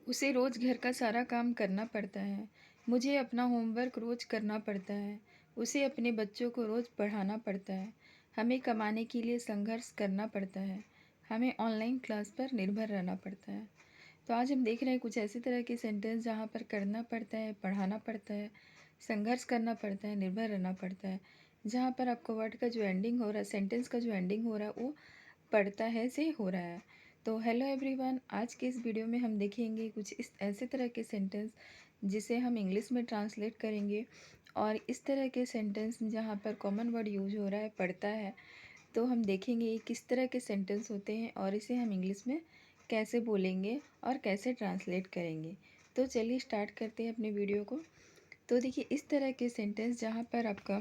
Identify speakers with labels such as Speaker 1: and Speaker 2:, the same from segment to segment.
Speaker 1: उसे रोज़ घर का सारा काम करना पड़ता है। मुझे अपना होमवर्क रोज़ करना पड़ता है। उसे अपने बच्चों को रोज़ पढ़ाना पड़ता है। हमें कमाने के लिए संघर्ष करना पड़ता है। हमें ऑनलाइन क्लास पर निर्भर रहना पड़ता है। तो आज हम देख रहे हैं कुछ ऐसे तरह के सेंटेंस जहाँ पर करना पड़ता है, पढ़ाना पड़ता है, संघर्ष करना पड़ता है, निर्भर रहना पड़ता है। जहाँ पर आपको वर्ड का जो एंडिंग हो रहा है, सेंटेंस का जो एंडिंग हो रहा है वो पढ़ता है से हो रहा है। तो हेलो एवरीवन, आज के इस वीडियो में हम देखेंगे कुछ इस ऐसे तरह के सेंटेंस जिसे हम इंग्लिश में ट्रांसलेट करेंगे, और इस तरह के सेंटेंस जहाँ पर कॉमन वर्ड यूज हो रहा है, पढ़ता है, तो हम देखेंगे ये किस तरह के सेंटेंस होते हैं और इसे हम इंग्लिश में कैसे बोलेंगे और कैसे ट्रांसलेट करेंगे। तो चलिए स्टार्ट करते हैं अपने वीडियो को। तो देखिए, इस तरह के सेंटेंस जहाँ पर आपका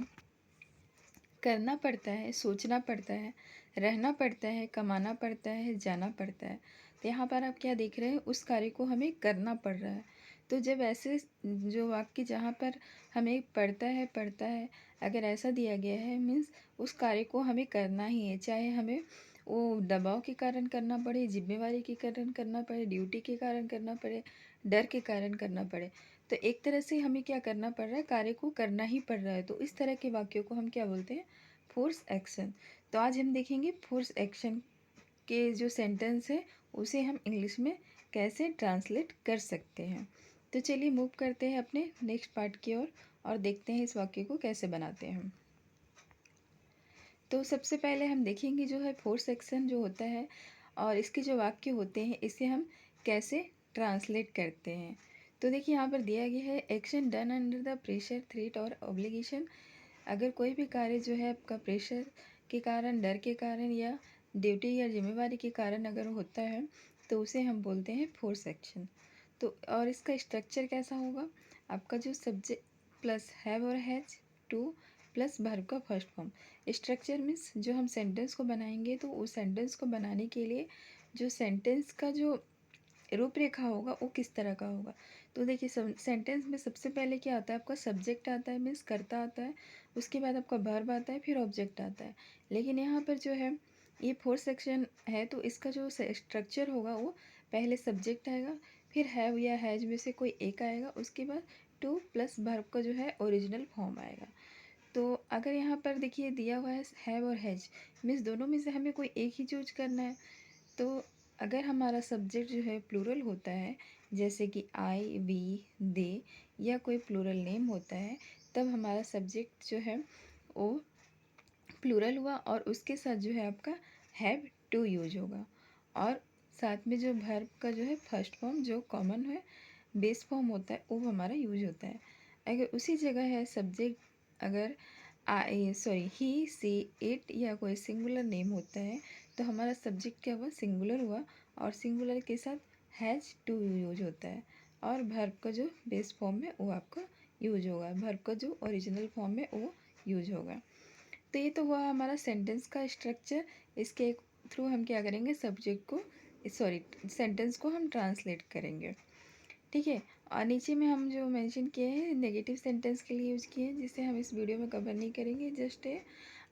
Speaker 1: करना पड़ता है, सोचना पड़ता है, रहना पड़ता है, कमाना पड़ता है, जाना पड़ता है। तो यहाँ पर आप क्या देख रहे हैं, उस कार्य को हमें करना पड़ रहा है। तो जब ऐसे जो वाक्य जहाँ पर हमें पड़ता है, अगर ऐसा दिया गया है, मीन्स उस कार्य को हमें करना ही है, चाहे हमें वो दबाव के कारण करना पड़े, जिम्मेवारी के कारण करना पड़े, ड्यूटी के कारण करना पड़े, डर के कारण करना पड़े। तो एक तरह से हमें क्या करना पड़ रहा है, कार्य को करना ही पड़ रहा है। तो इस तरह के वाक्यों को हम क्या बोलते हैं, फोर्स एक्शन। तो आज हम देखेंगे फोर्स एक्शन के जो सेंटेंस है उसे हम इंग्लिश में कैसे ट्रांसलेट कर सकते हैं। तो चलिए मूव करते हैं अपने नेक्स्ट पार्ट की ओर और देखते हैं इस वाक्य को कैसे बनाते हैं हम। तो सबसे पहले हम देखेंगे जो है फोर्स एक्शन जो होता है और इसके जो वाक्य होते हैं इसे हम कैसे ट्रांसलेट करते हैं। तो देखिए, यहाँ पर दिया गया है action done under the pressure, threat और ऑब्लिगेशन। अगर कोई भी कार्य जो है आपका प्रेशर के कारण, डर के कारण या ड्यूटी या जिम्मेवारी के कारण अगर होता है तो उसे हम बोलते हैं फोर्स एक्शन। तो और इसका स्ट्रक्चर कैसा होगा, आपका जो सब्जेक्ट प्लस हैव और हैज, टू प्लस वर्ब का फर्स्ट फॉर्म। स्ट्रक्चर मीन्स जो हम सेंटेंस को बनाएंगे तो उस सेंटेंस को बनाने के लिए जो सेंटेंस का जो रूपरेखा होगा वो किस तरह का होगा। तो देखिए, सेंटेंस में सबसे पहले क्या आता है, आपका सब्जेक्ट आता है, मीन्स कर्ता आता है। उसके बाद आपका वर्ब आता है, फिर ऑब्जेक्ट आता है। लेकिन यहाँ पर जो है ये फोर्थ सेक्शन है, तो इसका जो स्ट्रक्चर होगा वो पहले सब्जेक्ट आएगा, फिर हैव या हैज में से कोई एक आएगा, उसके बाद टू प्लस वर्ब का जो है ओरिजिनल फॉर्म आएगा। तो अगर यहाँ पर देखिए दिया हुआ है हैव और हैज, मीन्स दोनों में से हमें कोई एक ही चूज करना है। तो अगर हमारा सब्जेक्ट जो है प्लूरल होता है, जैसे कि आई, वी, दे, या कोई प्लूरल नेम होता है, तब हमारा सब्जेक्ट जो है वो प्लूरल हुआ और उसके साथ जो है आपका हैव टू यूज होगा। और साथ में जो वर्ब का जो है फर्स्ट फॉर्म जो कॉमन है, बेस फॉर्म होता है, वो हमारा यूज होता है। अगर उसी जगह है सब्जेक्ट, अगर आई सॉरी ही, सी, इट या कोई सिंगुलर नेम होता है, तो हमारा सब्जेक्ट क्या हुआ, सिंगुलर हुआ, और सिंगुलर के साथ हैज टू यूज होता है। और वर्ब का जो बेस फॉर्म है वो आपका यूज होगा, वर्ब का जो ओरिजिनल फॉर्म है वो यूज होगा। तो ये तो हुआ हमारा सेंटेंस का स्ट्रक्चर। इसके थ्रू हम क्या करेंगे, सब्जेक्ट को सॉरी सेंटेंस को हम ट्रांसलेट करेंगे, ठीक है। और नीचे में हम जो मेंशन किए हैं नेगेटिव सेंटेंस के लिए यूज़ किए हैं, जिसे हम इस वीडियो में कवर नहीं करेंगे। जस्ट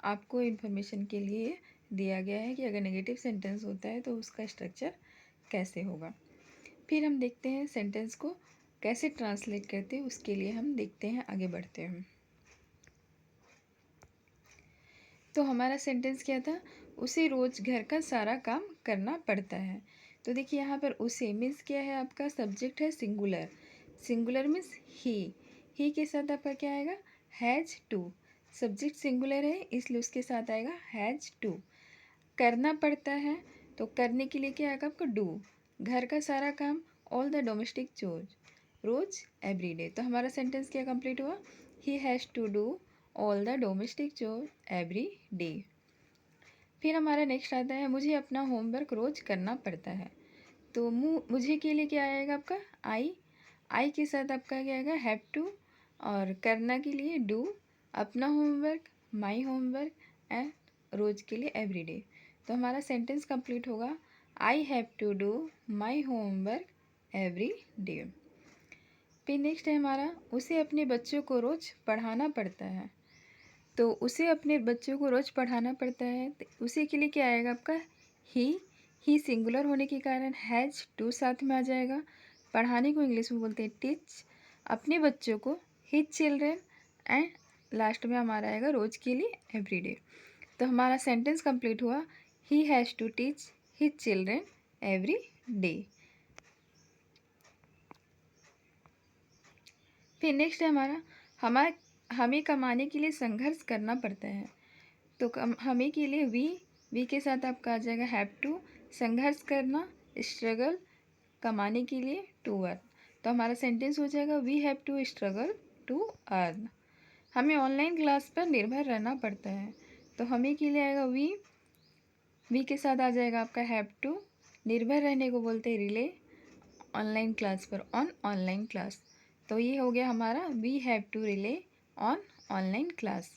Speaker 1: आपको इन्फॉर्मेशन के लिए दिया गया है कि अगर नेगेटिव सेंटेंस होता है तो उसका स्ट्रक्चर कैसे होगा। फिर हम देखते हैं सेंटेंस को कैसे ट्रांसलेट करते हैं, उसके लिए हम देखते हैं, आगे बढ़ते हैं। तो हमारा सेंटेंस क्या था, उसे रोज़ घर का सारा काम करना पड़ता है। तो देखिए, यहाँ पर उसे मीन्स क्या है, आपका सब्जेक्ट है सिंगुलर, सिंगुलर मीन्स ही के साथ आपका क्या आएगा, हैज टू। सब्जेक्ट सिंगुलर है इसलिए उसके साथ आएगा हैज टू। करना पड़ता है, तो करने के लिए क्या आएगा आपका डू। घर का सारा काम, ऑल द डोमेस्टिक चोर्स, रोज एवरीडे। तो हमारा सेंटेंस क्या कंप्लीट हुआ, he has to do all the domestic chore every day. फिर हमारा नेक्स्ट आता है, मुझे अपना होमवर्क रोज़ करना पड़ता है। तो मुझे के लिए क्या आएगा आपका आई के साथ आपका क्या आएगा, हैव टू, और करना के लिए डू, अपना होमवर्क माई होमवर्क, एंड रोज़ के लिए एवरी डे। तो हमारा सेंटेंस कंप्लीट होगा, I have to do my homework every day. फिर नेक्स्ट है हमारा, उसे अपने बच्चों को रोज़ पढ़ाना पड़ता है। तो उसे अपने बच्चों को रोज़ पढ़ाना पड़ता है, तो उसी के लिए क्या आएगा आपका ही सिंगुलर होने के कारण हैज़ टू साथ में आ जाएगा। पढ़ाने को इंग्लिश में बोलते हैं टीच, अपने बच्चों को हिज चिल्ड्रेन, एंड लास्ट में हमारा आएगा रोज़ के लिए एवरीडे। तो हमारा सेंटेंस कंप्लीट हुआ, he has to teach his children every day. फिर नेक्स्ट है हमारा हमें कमाने के लिए संघर्ष करना पड़ता है। तो हमें के लिए वी के साथ आपका आ जाएगा हैव टू, संघर्ष करना, स्ट्रगल, कमाने के लिए टू अर्न। तो हमारा सेंटेंस हो जाएगा we have to struggle to earn. हमें ऑनलाइन क्लास पर निर्भर रहना पड़ता है। तो हमें के लिए आएगा वी के साथ आ जाएगा आपका हैव टू, निर्भर रहने को बोलते हैं रिले, ऑनलाइन क्लास पर ऑन ऑनलाइन क्लास। तो ये हो गया हमारा we have to rely on online class.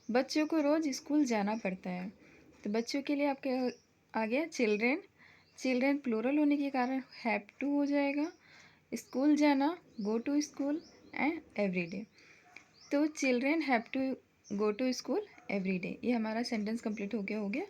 Speaker 1: बच्चों को रोज़ स्कूल जाना पड़ता है। तो बच्चों के लिए आपके आ गया चिल्ड्रेन, चिल्ड्रेन प्लूरल होने के कारण हैव टू हो जाएगा, स्कूल जाना go to school, and everyday. तो children have to go to school everyday, ये हमारा सेंटेंस कंप्लीट हो गया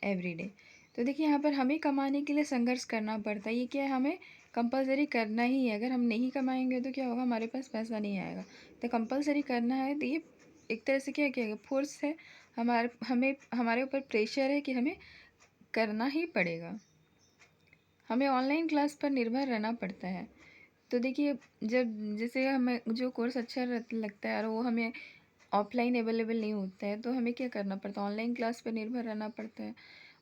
Speaker 1: एवरीडे। तो देखिए यहाँ पर हमें कमाने के लिए संघर्ष करना पड़ता है, ये क्या है, हमें कंपलसरी करना ही है। अगर हम नहीं कमाएंगे तो क्या होगा, हमारे पास पैसा नहीं आएगा। तो कंपलसरी करना है, तो ये एक तरह से क्या किया गया, फोर्स है, हमारे ऊपर प्रेशर है कि हमें करना ही पड़ेगा। हमें ऑनलाइन क्लास पर निर्भर रहना पड़ता है। तो देखिए जब जैसे हमें जो कोर्स अच्छा लगता है और वो हमें ऑफलाइन अवेलेबल नहीं होता है, तो हमें क्या करना पड़ता है, ऑनलाइन क्लास पर निर्भर रहना पड़ता है।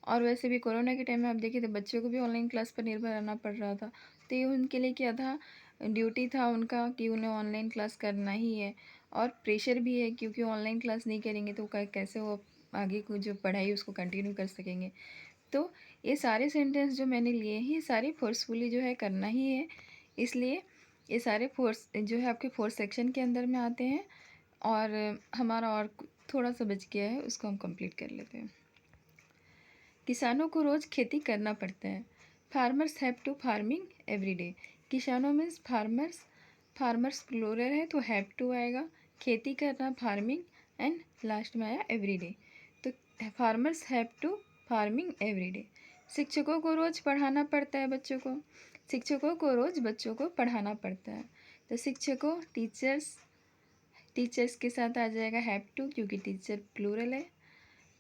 Speaker 1: और वैसे भी कोरोना के टाइम में आप देखिए तो बच्चों को भी ऑनलाइन क्लास पर निर्भर रहना पड़ रहा था। तो ये उनके लिए क्या था, ड्यूटी था उनका कि उन्हें ऑनलाइन क्लास करना ही है। और प्रेशर भी है क्योंकि ऑनलाइन क्लास नहीं करेंगे तो कैसे वो आगे को जो पढ़ाई उसको कंटिन्यू कर सकेंगे। तो ये सारे सेंटेंस जो मैंने लिए हैं ये सारे फोर्सफुली जो है करना ही है, इसलिए ये सारे फोर्स जो है आपके फोर्स सेक्शन के अंदर में आते हैं। और हमारा और थोड़ा सा बच गया है, उसको हम कंप्लीट कर लेते हैं। किसानों को रोज़ खेती करना पड़ता है। Farmers have to farming every day. किसानों मीन्स फार्मर्स, फार्मर्स प्लूरल है तो हैव टू आएगा, खेती करना फार्मिंग, एंड लास्ट में आया एवरी डे। तो farmers have to farming every day. शिक्षकों को रोज़ पढ़ाना पड़ता है बच्चों को, शिक्षकों को रोज़ बच्चों को पढ़ाना पड़ता है। तो शिक्षकों टीचर्स, टीचर्स के साथ आ जाएगा हैव टू क्योंकि टीचर प्लूरल है।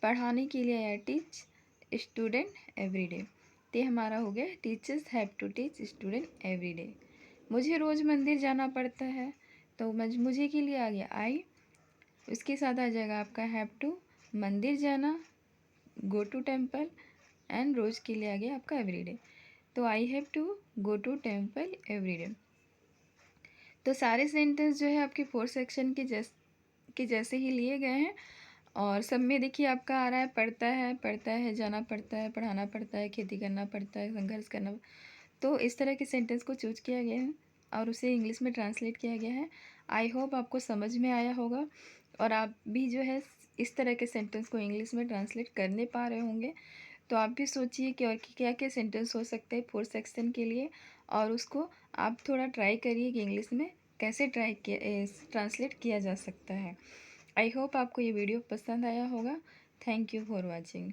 Speaker 1: पढ़ाने के लिए आया टीच, स्टूडेंट एवरीडे। तो हमारा हो गया teachers have to teach student everyday. मुझे रोज़ मंदिर जाना पड़ता है, तो मुझे के लिए आ गया आई, उसके साथ आ जाएगा आपका हैव टू, मंदिर जाना गो टू टेम्पल, एंड रोज़ के लिए आ गया आपका एवरीडे। तो I have to go to temple everyday. तो सारे सेंटेंस जो है आपके फोर्थ सेक्शन के जैसे ही लिए गए हैं। और सब में देखिए आपका आ रहा है पढ़ता है, जाना पड़ता है, पढ़ाना पड़ता है, खेती करना पड़ता है, संघर्ष करना। तो इस तरह के सेंटेंस को चूज किया गया है और उसे इंग्लिश में ट्रांसलेट किया गया है। आई होप आपको समझ में आया होगा और आप भी जो है इस तरह के सेंटेंस को इंग्लिश में ट्रांसलेट करने पा रहे होंगे। तो आप भी सोचिए कि और क्या क्या सेंटेंस हो सकते हैं फोर्थ सेक्शन के लिए, और उसको आप थोड़ा ट्राई करिए कि इंग्लिश में कैसे ट्रांसलेट किया जा सकता है। आई होप आपको ये वीडियो पसंद आया होगा। Thank you for watching.